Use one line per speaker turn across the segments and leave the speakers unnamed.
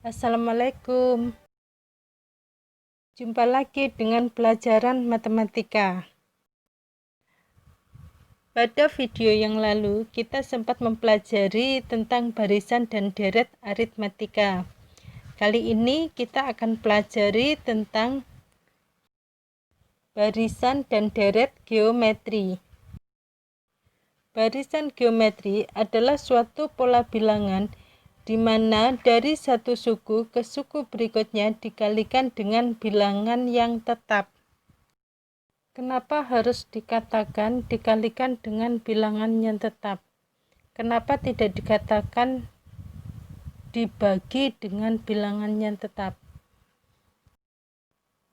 Assalamualaikum. Jumpa lagi dengan pelajaran matematika. Pada video yang lalu, kita sempat mempelajari tentang barisan dan deret aritmatika. Kali ini kita akan pelajari tentang barisan dan deret geometri. Barisan geometri adalah suatu pola bilangan di mana dari satu suku ke suku berikutnya dikalikan dengan bilangan yang tetap. Kenapa harus dikatakan dikalikan dengan bilangan yang tetap? Kenapa tidak dikatakan dibagi dengan bilangan yang tetap?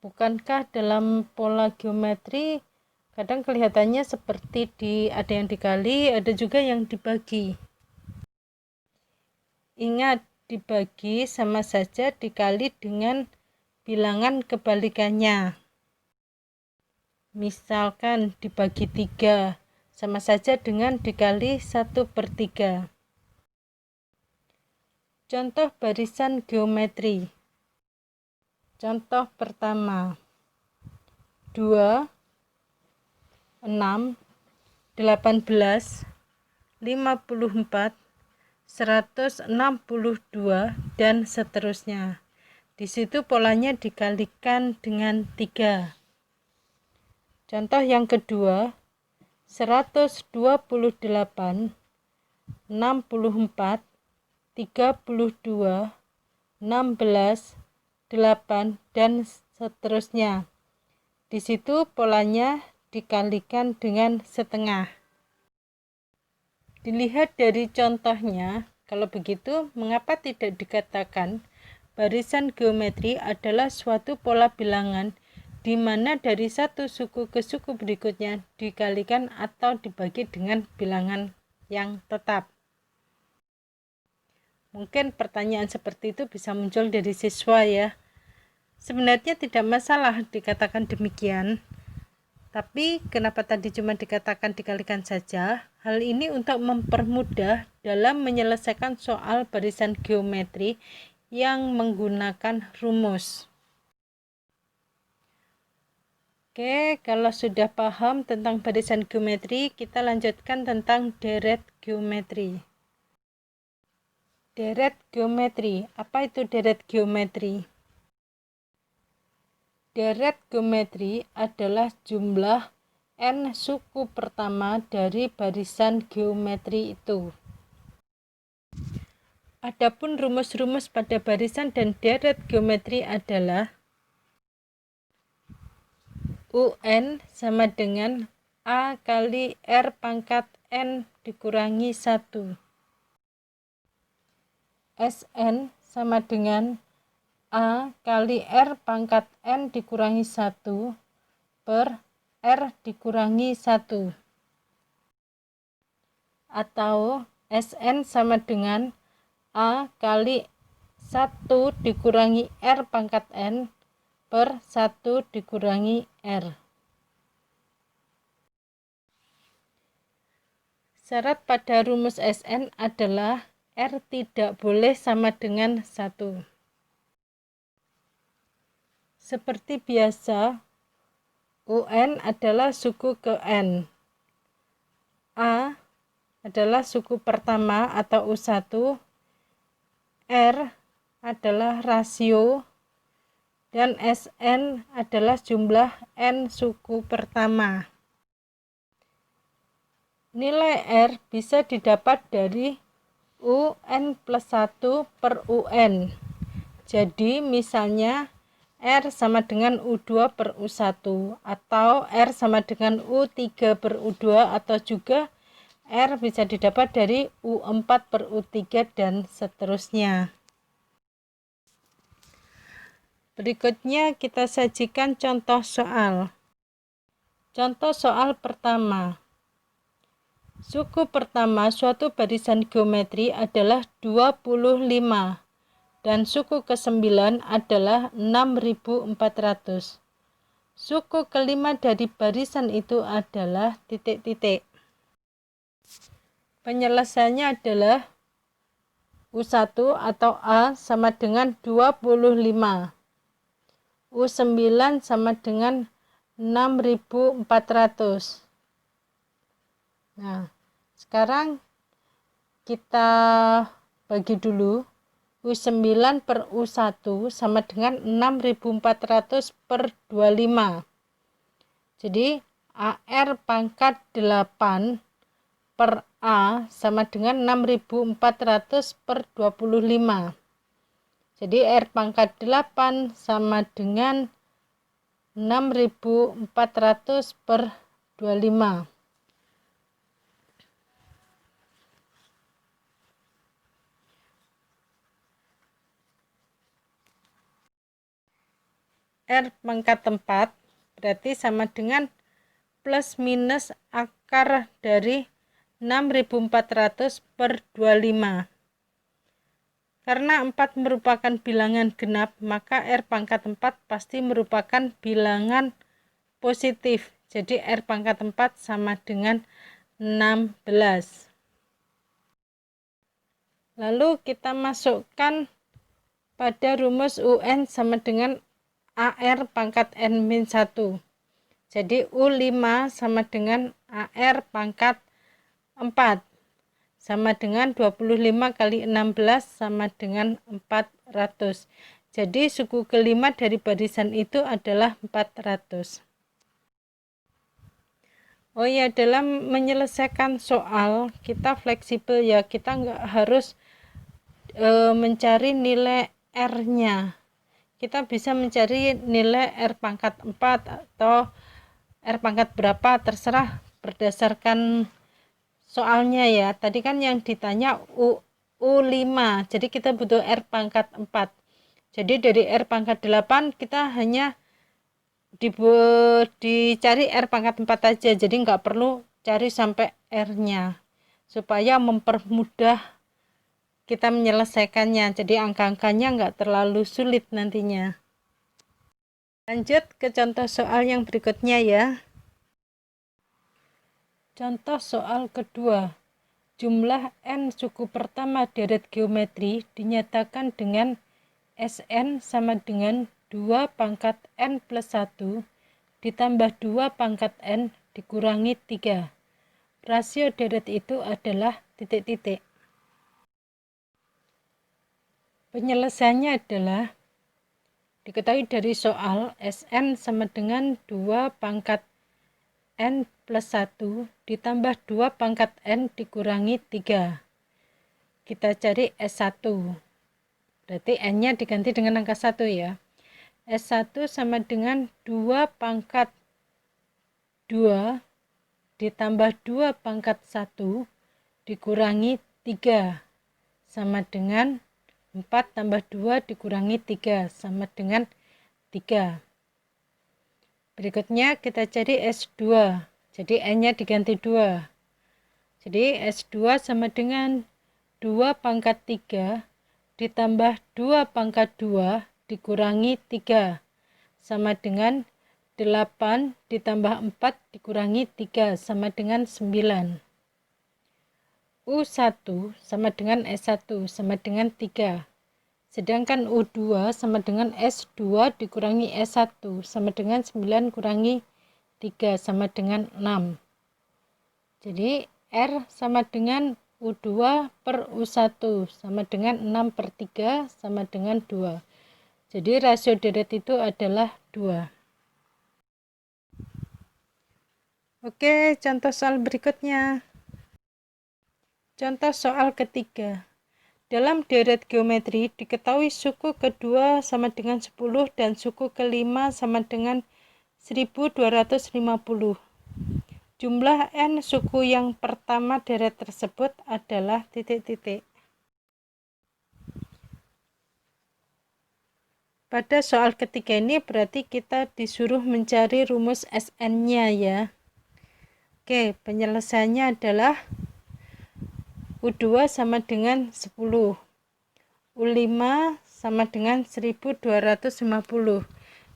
Bukankah dalam pola geometri kadang kelihatannya seperti ada yang dikali, ada juga yang dibagi. Ingat, dibagi sama saja dikali dengan bilangan kebalikannya. Misalkan dibagi 3, sama saja dengan dikali 1/3. Contoh barisan geometri. Contoh pertama, 2, 6, 18, 54, 162, dan seterusnya. Di situ polanya dikalikan dengan 3. Contoh yang kedua, 128, 64, 32, 16, 8, dan seterusnya. Di situ polanya dikalikan dengan setengah. Dilihat dari contohnya, kalau begitu mengapa tidak dikatakan barisan geometri adalah suatu pola bilangan di mana dari satu suku ke suku berikutnya dikalikan atau dibagi dengan bilangan yang tetap? Mungkin pertanyaan seperti itu bisa muncul dari siswa ya. Sebenarnya tidak masalah dikatakan demikian. Tapi kenapa tadi cuma dikatakan dikalikan saja? Hal ini untuk mempermudah dalam menyelesaikan soal barisan geometri yang menggunakan rumus. Oke, kalau sudah paham tentang barisan geometri, kita lanjutkan tentang deret geometri. Deret geometri. Apa itu deret geometri? Deret geometri adalah jumlah n suku pertama dari barisan geometri itu. Adapun rumus-rumus pada barisan dan deret geometri adalah UN sama dengan A kali R pangkat N dikurangi 1. SN sama dengan A kali R pangkat N dikurangi 1 per R dikurangi 1. Atau SN sama dengan A kali 1 dikurangi R pangkat N per 1 dikurangi R. Syarat pada rumus SN adalah R tidak boleh sama dengan 1. Seperti biasa, UN adalah suku ke N. A adalah suku pertama atau U1. R adalah rasio. Dan SN adalah jumlah N suku pertama. Nilai R bisa didapat dari UN plus 1 per UN. Jadi misalnya R sama dengan U2 per U1 atau R sama dengan U3 per U2 atau juga R bisa didapat dari U4 per U3 dan seterusnya. Berikutnya kita sajikan contoh soal. Contoh soal pertama. Suku pertama suatu barisan geometri adalah 25. Dan suku ke-9 adalah 6.400. Suku kelima dari barisan itu adalah titik-titik. Penyelesaiannya adalah U1 atau A sama dengan 25. U9 sama dengan 6.400. Nah, sekarang kita bagi dulu. U9 per U1 sama dengan 6.400 per 25. Jadi AR pangkat 8 per A sama dengan 6.400 per 25. Jadi R pangkat 8 sama dengan 6.400 per 25. R pangkat 4 berarti sama dengan plus minus akar dari 6.400 per 25. Karena 4 merupakan bilangan genap, maka R pangkat 4 pasti merupakan bilangan positif. Jadi R pangkat 4 sama dengan 16. Lalu kita masukkan pada rumus UN sama dengan AR pangkat N-1. Jadi U5 sama dengan AR pangkat 4. Sama dengan 25 kali 16 sama dengan 400. Jadi suku kelima dari barisan itu adalah 400. Oh ya, dalam menyelesaikan soal kita fleksibel ya, kita nggak harus mencari nilai R-nya. Kita bisa mencari nilai R pangkat 4 atau R pangkat berapa, terserah berdasarkan soalnya ya. Tadi kan yang ditanya U5, jadi kita butuh R pangkat 4. Jadi dari R pangkat 8 kita hanya dicari R pangkat 4 aja, jadi nggak perlu cari sampai R-nya, supaya mempermudah kita menyelesaikannya, jadi angka-angkanya nggak terlalu sulit nantinya. Lanjut ke contoh soal yang berikutnya ya. Contoh soal kedua. Jumlah N suku pertama deret geometri dinyatakan dengan Sn sama dengan 2 pangkat N plus 1 ditambah 2 pangkat N dikurangi 3. Rasio deret itu adalah titik-titik. Penyelesaiannya adalah diketahui dari soal Sn sama dengan 2 pangkat N plus 1 ditambah 2 pangkat N dikurangi 3. Kita cari S1. Berarti N-nya diganti dengan angka 1 ya. S1 sama dengan 2 pangkat 2 ditambah 2 pangkat 1 dikurangi 3 sama dengan 4 tambah 2 dikurangi 3 sama dengan 3. Berikutnya kita cari S2. Jadi N-nya diganti 2. Jadi S2 sama dengan 2 pangkat 3 ditambah 2 pangkat 2 dikurangi 3 sama dengan 8 ditambah 4 dikurangi 3 sama dengan 9. U1 sama dengan S1 sama dengan 3. Sedangkan U2 sama dengan S2 dikurangi S1 sama dengan 9 kurangi 3 sama dengan 6. Jadi R sama dengan U2 per U1 sama dengan 6 per 3 sama dengan 2. Jadi rasio deret itu adalah 2. Oke, contoh soal berikutnya. Contoh soal ketiga. Dalam deret geometri diketahui suku kedua sama dengan 10 dan suku kelima sama dengan 1250. Jumlah N suku yang pertama deret tersebut adalah titik-titik. Pada soal ketiga ini berarti kita disuruh mencari rumus Sn-nya ya. Oke, penyelesaiannya adalah U2 sama dengan 10. U5 sama dengan 1250.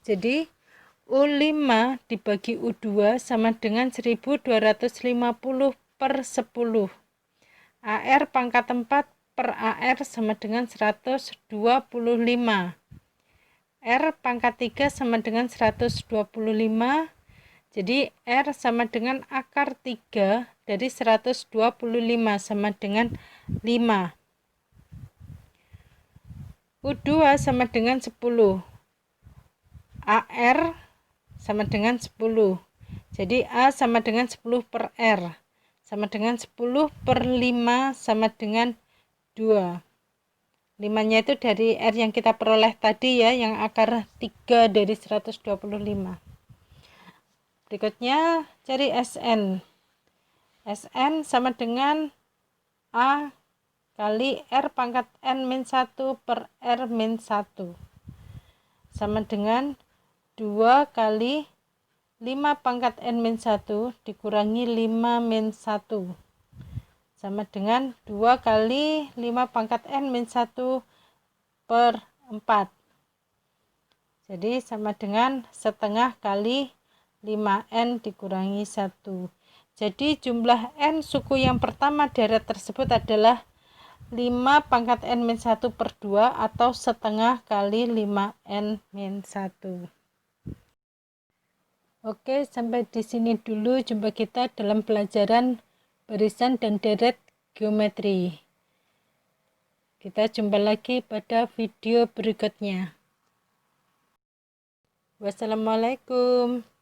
Jadi U5 dibagi U2 sama dengan 1250 per 10. AR pangkat 4 per AR sama dengan 125. R pangkat 3 sama dengan 125. Jadi R sama dengan akar 3 dari 125 sama dengan 5. U2 sama dengan 10. AR sama dengan 10. Jadi A sama dengan 10 per R. Sama dengan 10 per 5 sama dengan 2. 5-nya itu dari R yang kita peroleh tadi ya, yang akar 3 dari 125. Berikutnya cari SN. SN sama dengan A kali R pangkat N-1 per R-1 sama dengan 2 kali 5 pangkat N-1 dikurangi 5-1 sama dengan 2 kali 5 pangkat N-1 per 4. Jadi sama dengan setengah kali 5N dikurangi 1. Jadi jumlah N suku yang pertama deret tersebut adalah 5 pangkat N-1 per 2 atau setengah kali 5N-1. Oke, sampai di sini dulu jumpa kita dalam pelajaran barisan dan deret geometri. Kita jumpa lagi pada video berikutnya. Wassalamualaikum.